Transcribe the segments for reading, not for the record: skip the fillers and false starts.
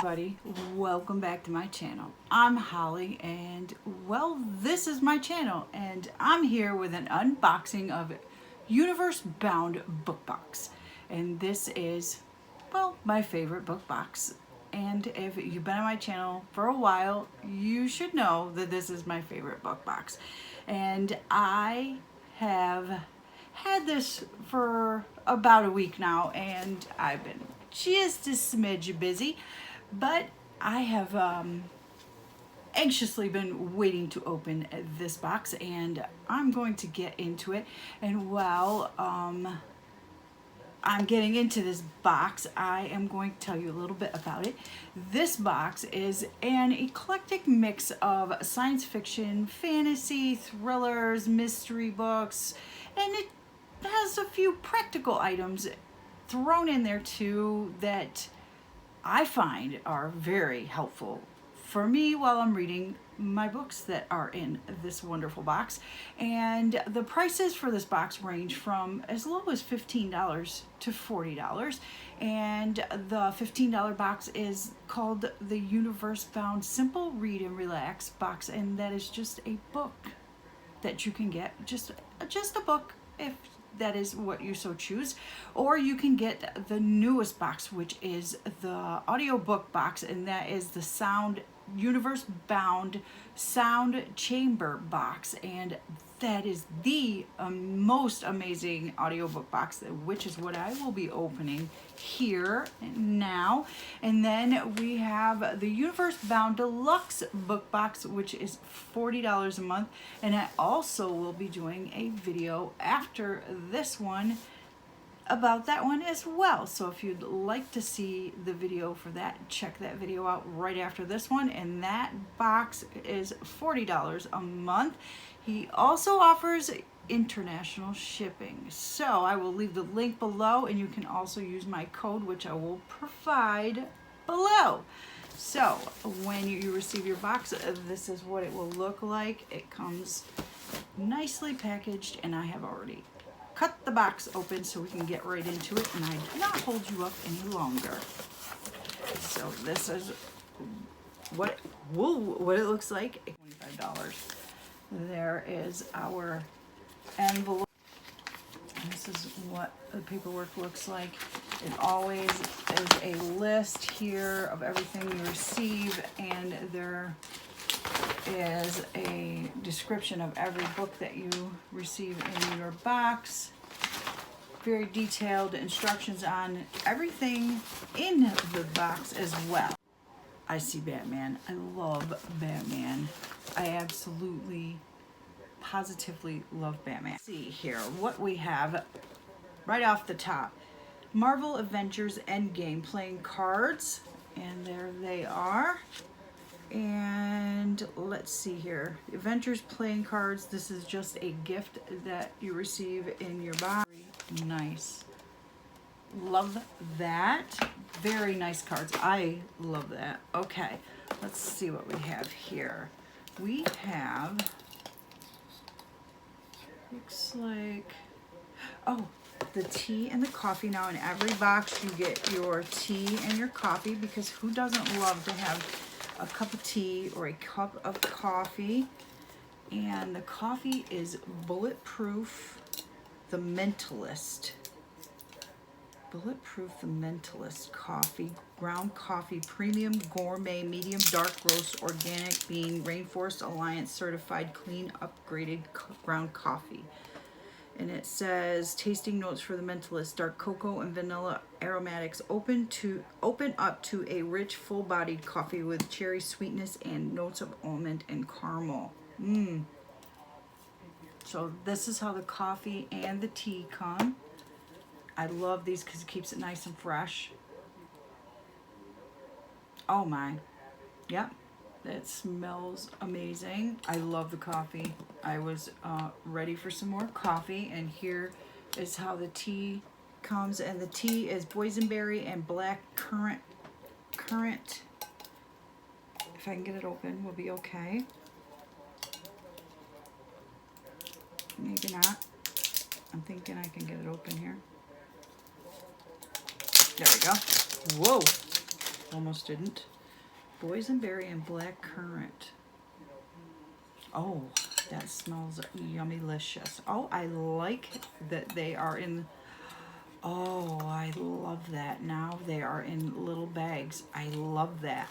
everybody, welcome back to my channel. I'm Holly and well, this is my channel and I'm here with an unboxing of Universe Bound book box. And this is, well, my favorite book box. And if you've been on my channel for a while, you should know that this is my favorite book box. And I have had this for about a week now and I've been just a smidge busy, but I have anxiously been waiting to open this box and I'm going to get into it. And while I'm getting into this box, I am going to tell you a little bit about it. This box is an eclectic mix of science fiction, fantasy, thrillers, mystery books, and it has a few practical items thrown in there too that I find are very helpful for me while I'm reading my books that are in this wonderful box. And the prices for this box range from as low as $15 to $40. And the $15 box is called the Universe Bound Simple Read and Relax box, and that is just a book that you can get, just a book if that is what you so choose. Or you can get the newest box, which is the audiobook box, and that is the Universe Bound Sound Chamber box, and that is the most amazing audiobook box, which is what I will be opening here now. And then we have the Universe Bound Deluxe book box, which is $40 a month, and I also will be doing a video after this one about that one as well. So if you'd like to see the video for that, check that video out right after this one. And that box is $40 a month. He also offers international shipping. So I will leave the link below, and you can also use my code, which I will provide below. So when you receive your box, this is what it will look like. It comes nicely packaged, and I have already cut the box open so we can get right into it, and I do not hold you up any longer. So this is what it looks like. $25. There is our envelope. This is what the paperwork looks like. It always is a list here of everything you receive, and there is a description of every book that you receive in your box. Very detailed instructions on everything in the box as well. I see Batman. I love Batman. I absolutely, positively love Batman. Let's see here what we have right off the top. Marvel Avengers Endgame playing cards, and there they are. And let's see here, Avengers playing cards. This is just a gift that you receive in your box. Nice. Love that. Very nice cards. I love that. Okay, let's see what we have here. We have, looks like, oh, the tea and the coffee. Now in every box you get your tea and your coffee, because who doesn't love to have a cup of tea or a cup of coffee? And the coffee is Bulletproof the Mentalist. Bulletproof the Mentalist coffee. Ground coffee, premium gourmet, medium dark roast, organic bean, Rainforest Alliance certified, clean, upgraded ground coffee. And it says tasting notes for the Mentalist: dark cocoa and vanilla aromatics, open up to a rich, full-bodied coffee with cherry sweetness and notes of almond and caramel. So this is how the coffee and the tea come. I love these because it keeps it nice and fresh. Oh my, yep. It smells amazing. I love the coffee. I was ready for some more coffee, and here is how the tea comes. And the tea is boysenberry and black currant. If I can get it open, we'll be okay. Maybe not. I'm thinking I can get it open here. There we go. Whoa, almost didn't. Boysenberry and black currant. Oh, that smells yummy-licious. Oh, I like that they are in, oh, I love that. Now they are in little bags. I love that.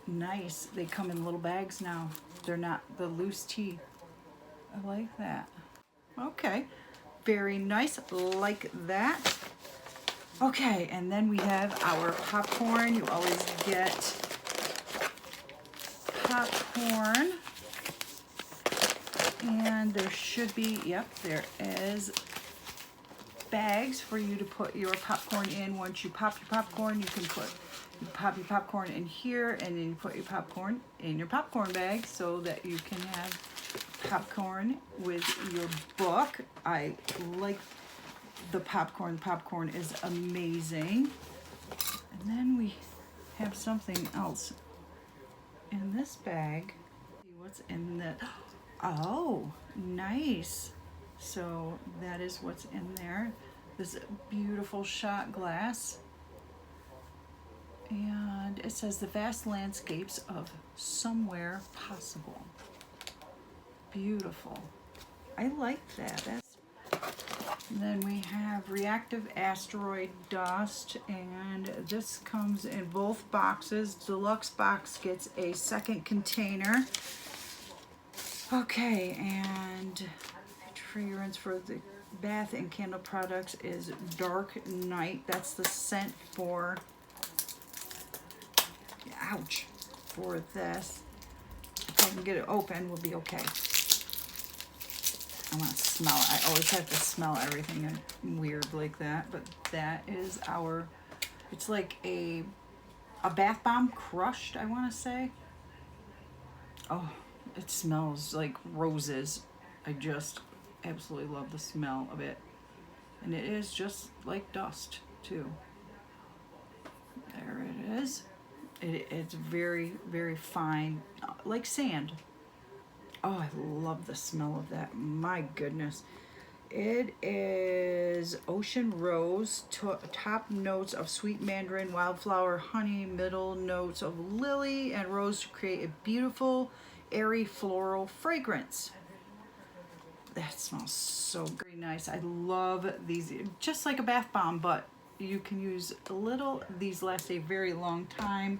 Nice. They come in little bags now. They're not the loose tea. I like that. Okay. Very nice. Like that. Okay, and then we have our popcorn. You always get popcorn. And there should be, yep, there is bags for you to put your popcorn in. Once you pop your popcorn, you pop your popcorn in here, and then you put your popcorn in your popcorn bag so that you can have popcorn with your book. I like the popcorn. Popcorn is amazing. And then we have something else in this bag. See what's in the, oh, nice. So that is what's in there. This beautiful shot glass. And it says the vast landscapes of somewhere possible. Beautiful. I like that. And then we have reactive asteroid dust, and this comes in both boxes. Deluxe box gets a second container. Okay, and fragrance for the bath and candle products is Dark Night. That's the scent for, ouch, for this. If I can get it open, we'll be okay. I want to smell it. I always have to smell everything weird like that, but that is our, it's like a bath bomb crushed, I want to say. Oh, it smells like roses. I just absolutely love the smell of it. And it is just like dust too. There it is. It's very, very fine, like sand. Oh, I love the smell of that. My goodness. It is ocean rose, top notes of sweet mandarin, wildflower, honey, middle notes of lily and rose to create a beautiful, airy floral fragrance. That smells so very nice. I love these, just like a bath bomb, but you can use a little. These last a very long time.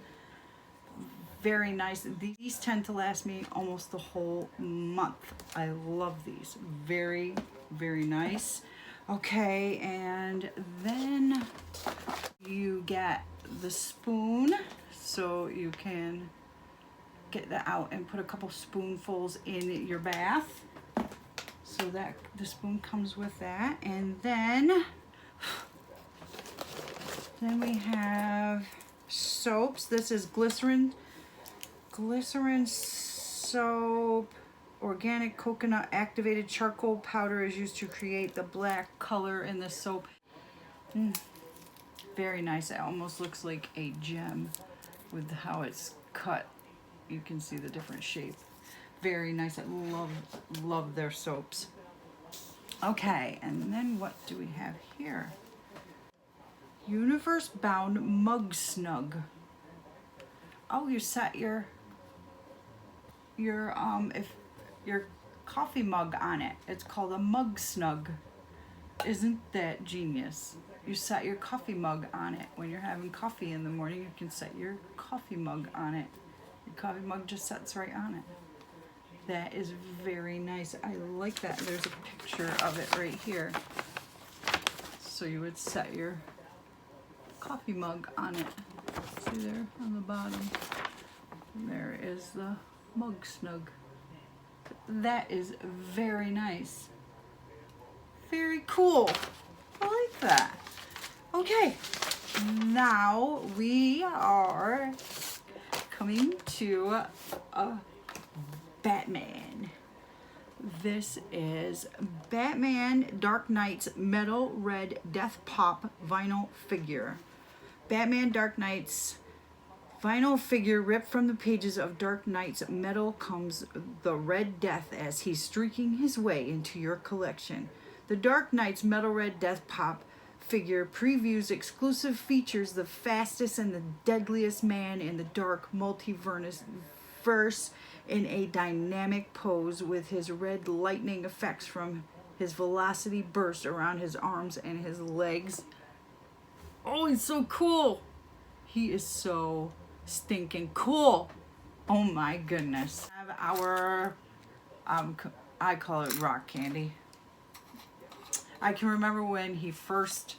Very nice. These tend to last me almost the whole month. I love these. Very, very nice. Okay, and then you get the spoon, so you can get that out and put a couple spoonfuls in your bath. So that the spoon comes with that. And then we have soaps. This is glycerin soap. Organic coconut activated charcoal powder is used to create the black color in the soap. Very nice. It almost looks like a gem with how it's cut. You can see the different shape. Very nice. I love their soaps. Okay, and then what do we have here? Universe Bound Mug Snug. Oh, you set your coffee mug on it. It's called a Mug Snug. Isn't that genius? You set your coffee mug on it. When you're having coffee in the morning, you can set your coffee mug on it. Your coffee mug just sets right on it. That is very nice. I like that. There's a picture of it right here. So you would set your coffee mug on it. See there on the bottom? And there is the Mug Snug. That is very nice. Very cool. I like that. Okay, now we are coming to Batman. This is Batman Dark Knight's Metal Red Death Pop vinyl figure. Batman Dark Knight's vinyl figure ripped from the pages of Dark Knight's metal comes the Red Death as he's streaking his way into your collection. The Dark Knight's Metal Red Death Pop figure previews exclusive features, the fastest and the deadliest man in the dark multiverse in a dynamic pose with his red lightning effects from his velocity burst around his arms and his legs. Oh, he's so cool. He is so stinking cool. Oh my goodness. We have our, I call it rock candy. I can remember when he first,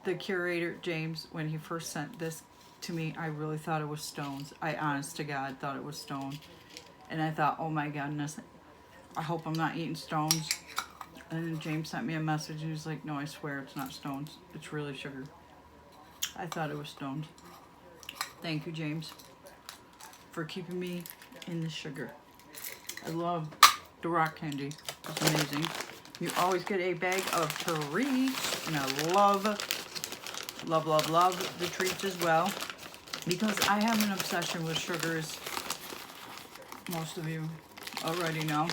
the curator, James, when he first sent this to me, I really thought it was stones. I honest to God thought it was stone. And I thought, oh my goodness, I hope I'm not eating stones. And then James sent me a message and he was like, no, I swear it's not stones. It's really sugar. I thought it was stones. Thank you, James, for keeping me in the sugar. I love the rock candy. It's amazing. You always get a bag of treats, and I love the treats as well, because I have an obsession with sugars. Most of you already know.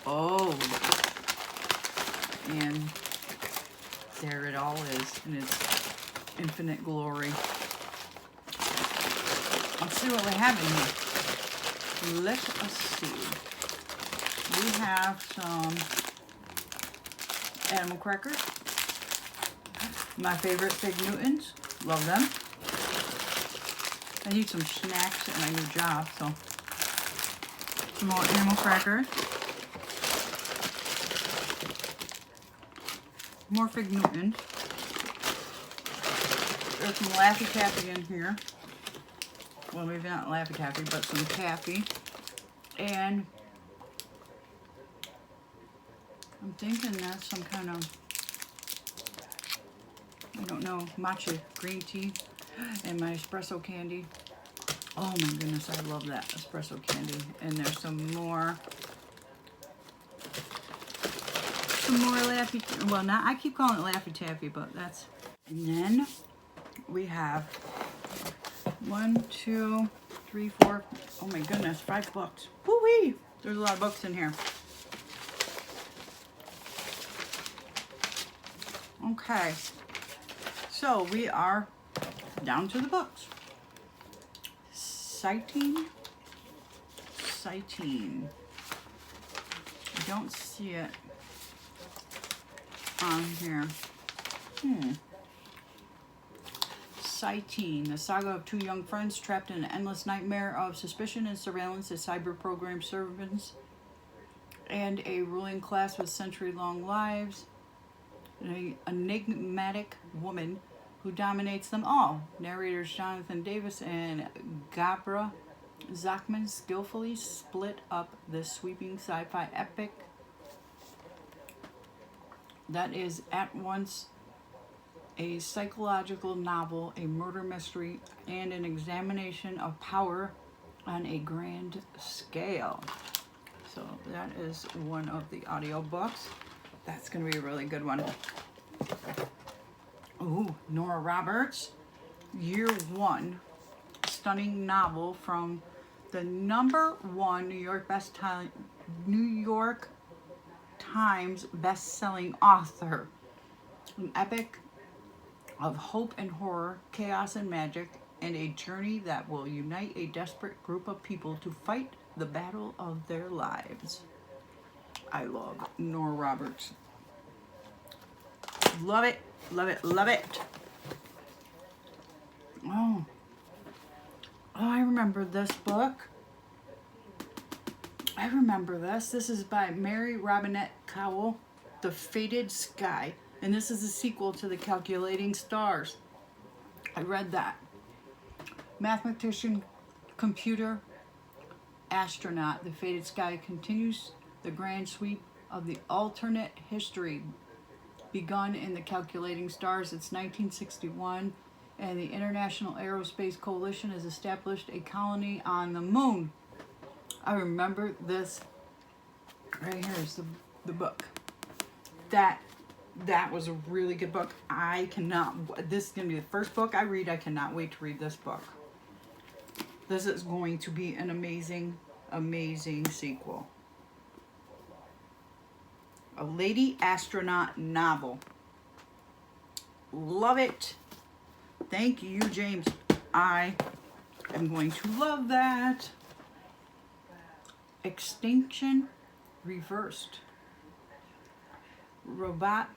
Oh, and there it all is in its infinite glory. Let's see what we have in here. Let us see. We have some animal crackers. My favorite Fig Newtons. Love them. I need some snacks at my new job, so some more animal crackers. More Fig Newtons. There's some Laffy Taffy in here. Well, maybe not Laffy Taffy, but some taffy. And I'm thinking that's some kind of, I don't know, matcha green tea. And my espresso candy. Oh my goodness, I love that espresso candy. And there's some more Laffy, well, not, I keep calling it Laffy Taffy, but that's, and then we have 1, 2, 3, 4, oh my goodness, 5 books. Woo-wee! There's a lot of books in here. Okay, so we are down to the books. Citing. I don't see it on here. Citing, the saga of two young friends trapped in an endless nightmare of suspicion and surveillance as cyber-programmed servants and a ruling class with century-long lives. An enigmatic woman who dominates them all. Narrators Jonathan Davis and Gabra Zachman skillfully split up this sweeping sci-fi epic that is at once a psychological novel, a murder mystery, and an examination of power on a grand scale. So that is one of the audiobooks. That's going to be a really good one. Ooh, Nora Roberts, Year One, stunning novel from the #1 New York Times best-selling author. An epic of hope and horror, chaos and magic, and a journey that will unite a desperate group of people to fight the battle of their lives. I love Nora Roberts. Love it, love it, love it. Oh, I remember this book. I remember this. This is by Mary Robinette Kowal, The Fated Sky. And this is a sequel to The Calculating Stars. I read that. Mathematician, computer, astronaut. The Fated Sky continues the grand sweep of the alternate history begun in The Calculating Stars. It's 1961, and the International Aerospace Coalition has established a colony on the moon. I remember this. Right here is the book. That was a really good book. This is going to be the first book I read. I cannot wait to read this book. This is going to be an amazing, amazing sequel. A lady astronaut novel. Love it. Thank you, James. I am going to love that. Extinction Reversed. Robot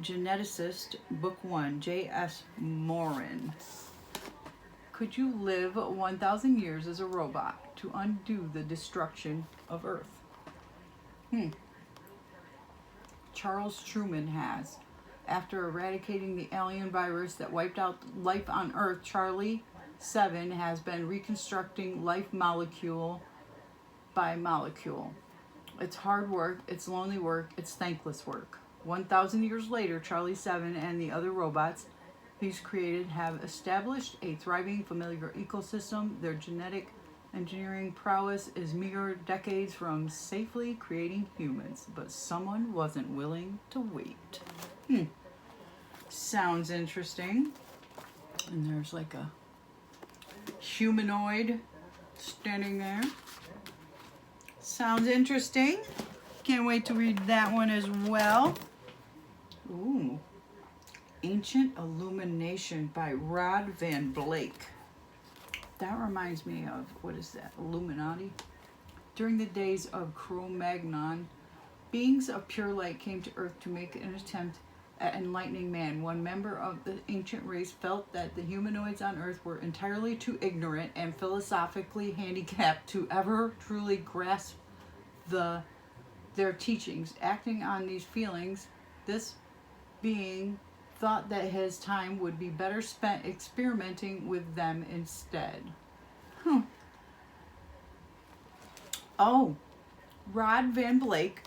Geneticist, Book 1, J.S. Morin. Could you live 1,000 years as a robot to undo the destruction of Earth? Charles Truman has. After eradicating the alien virus that wiped out life on Earth, Charlie 7 has been reconstructing life molecule by molecule. It's hard work, it's lonely work, it's thankless work. 1,000 years later, Charlie 7 and the other robots he's created have established a thriving familiar ecosystem. Their genetic engineering prowess is mere decades from safely creating humans, but someone wasn't willing to wait. Sounds interesting. And there's like a humanoid standing there. Sounds interesting. Can't wait to read that one as well. Ooh. Ancient Illumination by Rod Van Blake. That reminds me of, what is that, Illuminati? During the days of Cro-Magnon, beings of pure light came to Earth to make an attempt at enlightening man. One member of the ancient race felt that the humanoids on Earth were entirely too ignorant and philosophically handicapped to ever truly grasp their teachings. Acting on these feelings, this being thought that his time would be better spent experimenting with them instead. Oh, Rod Van Blake,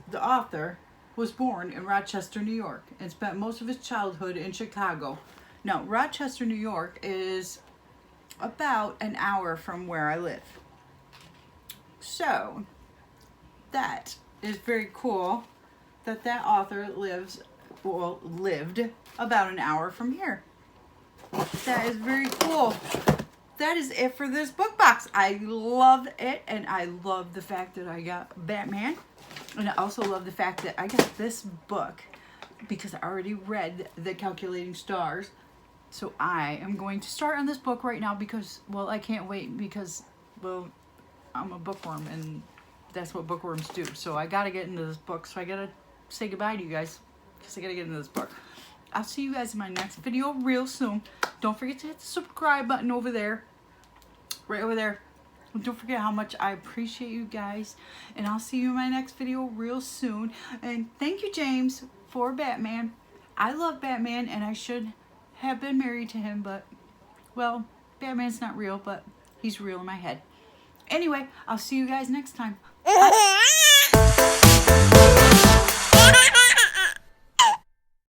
the author, was born in Rochester, New York, and spent most of his childhood in Chicago. Now, Rochester, New York is about an hour from where I live. So, that is very cool that that author lived about an hour from here. That is very cool. That is it for this book box. I love it, and I love the fact that I got Batman. And I also love the fact that I got this book because I already read The Calculating Stars. So I am going to start on this book right now because, well, I can't wait because, well, I'm a bookworm and that's what bookworms do. So I got to get into this book. So I got to say goodbye to you guys because I got to get into this book. I'll see you guys in my next video real soon. Don't forget to hit the subscribe button over there. Right over there. Don't forget how much I appreciate you guys. And I'll see you in my next video real soon. And thank you, James, for Batman. I love Batman, and I should have been married to him. But, well, Batman's not real, but he's real in my head. Anyway, I'll see you guys next time.